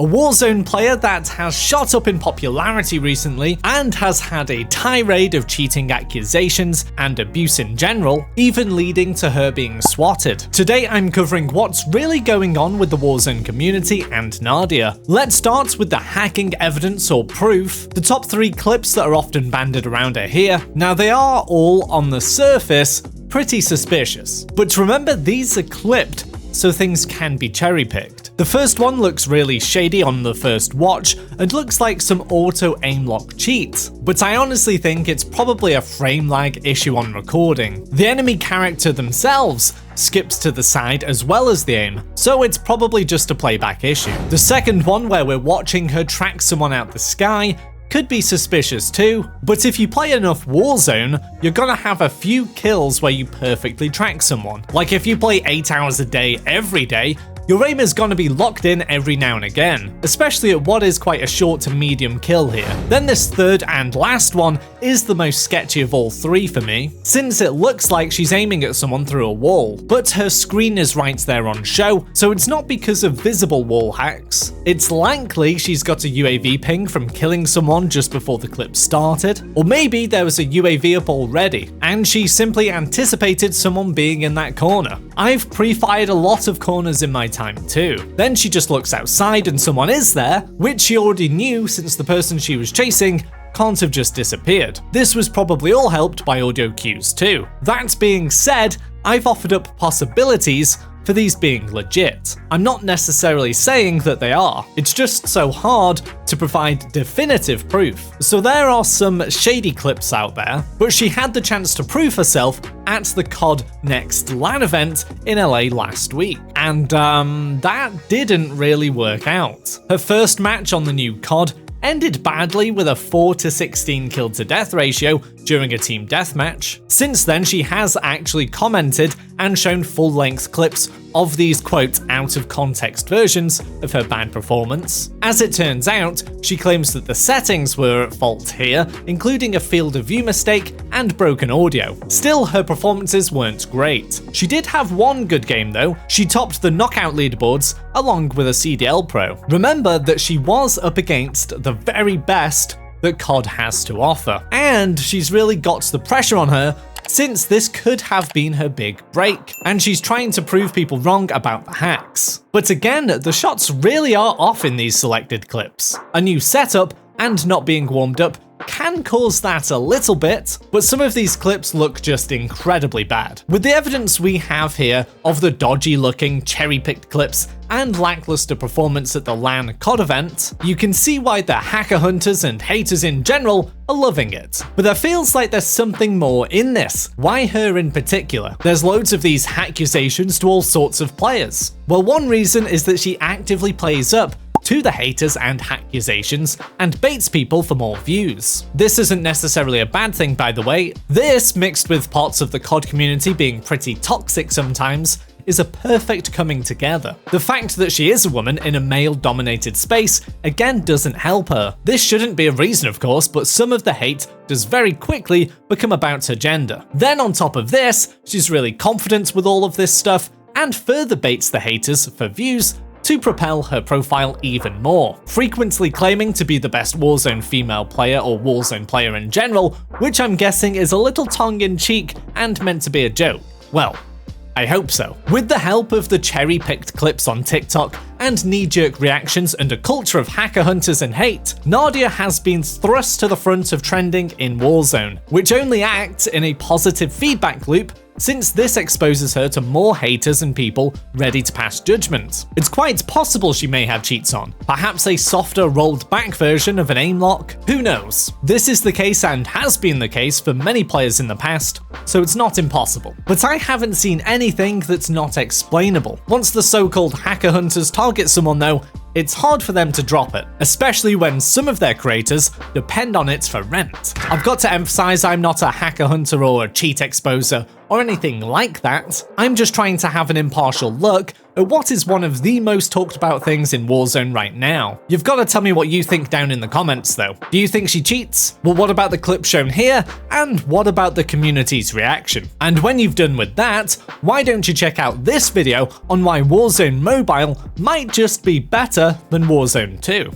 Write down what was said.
a Warzone player that has shot up in popularity recently and has had a tirade of cheating accusations and abuse in general, even leading to her being swatted. Today I'm covering what's really going on with the Warzone community and Nadia. Let's start with the hacking evidence or proof. The top 3 clips that are often banded around are here. Now they are all, on the surface, pretty suspicious. But remember, these are clipped, so things can be cherry-picked. The first one looks really shady on the first watch and looks like some auto aim lock cheat, but I honestly think it's probably a frame lag issue on recording. The enemy character themselves skips to the side as well as the aim, so it's probably just a playback issue. The second one, where we're watching her track someone out the sky, could be suspicious too, but if you play enough Warzone, you're gonna have a few kills where you perfectly track someone. Like if you play 8 hours a day every day, your aim is gonna be locked in every now and again, especially at what is quite a short to medium kill here. Then this third and last one is the most sketchy of all 3 for me, since it looks like she's aiming at someone through a wall, but her screen is right there on show, so it's not because of visible wall hacks. It's likely she's got a UAV ping from killing someone just before the clip started, or maybe there was a UAV up already, and she simply anticipated someone being in that corner. I've pre-fired a lot of corners in my time too. Then she just looks outside and someone is there, which she already knew since the person she was chasing can't have just disappeared. This was probably all helped by audio cues too. That being said, I've offered up possibilities for these being legit. I'm not necessarily saying that they are, it's just so hard to provide definitive proof. So there are some shady clips out there, but she had the chance to prove herself at the CoDNext LAN event in LA last week, and that didn't really work out. Her first match on the new CoD ended badly with a 4-16 kill to death ratio during a team deathmatch. Since then, she has actually commented and shown full-length clips of these quote out of context versions of her bad performance. As it turns out, she claims that the settings were at fault here, including a field of view mistake and broken audio. Still, her performances weren't great. She did have one good game though. She topped the knockout leaderboards along with a CDL pro. Remember that she was up against the very best that CoD has to offer, and she's really got the pressure on her since this could have been her big break, and she's trying to prove people wrong about the hacks. But again, the shots really are off in these selected clips. A new setup and not being warmed up can cause that a little bit, but some of these clips look just incredibly bad. With the evidence we have here of the dodgy looking cherry-picked clips and lackluster performance at the LAN CoD event, you can see why the hacker hunters and haters in general are loving it. But there feels like there's something more in this. Why her in particular? There's loads of these accusations to all sorts of players. Well, one reason is that she actively plays up to the haters and accusations and baits people for more views. This isn't necessarily a bad thing, by the way. This, mixed with parts of the CoD community being pretty toxic sometimes, is a perfect coming together. The fact that she is a woman in a male-dominated space again doesn't help her. This shouldn't be a reason, of course, but some of the hate does very quickly become about her gender. Then on top of this, she's really confident with all of this stuff and further baits the haters for views to propel her profile even more, frequently claiming to be the best Warzone female player or Warzone player in general, which I'm guessing is a little tongue-in-cheek and meant to be a joke. Well, I hope so. With the help of the cherry-picked clips on TikTok and knee-jerk reactions and a culture of hacker hunters and hate, Nadia has been thrust to the front of trending in Warzone, which only acts in a positive feedback loop since this exposes her to more haters and people ready to pass judgment. It's quite possible she may have cheats on, perhaps a softer rolled back version of an aim lock, who knows? This is the case and has been the case for many players in the past, so it's not impossible. But I haven't seen anything that's not explainable. Once the so-called hacker hunters target someone though, it's hard for them to drop it, especially when some of their creators depend on it for rent. I've got to emphasize I'm not a hacker hunter or a cheat exposer or anything like that. I'm just trying to have an impartial look at what is one of the most talked about things in Warzone right now. You've got to tell me what you think down in the comments though. Do you think she cheats? Well, what about the clip shown here? And what about the community's reaction? And when you've done with that, why don't you check out this video on why Warzone Mobile might just be better than Warzone 2?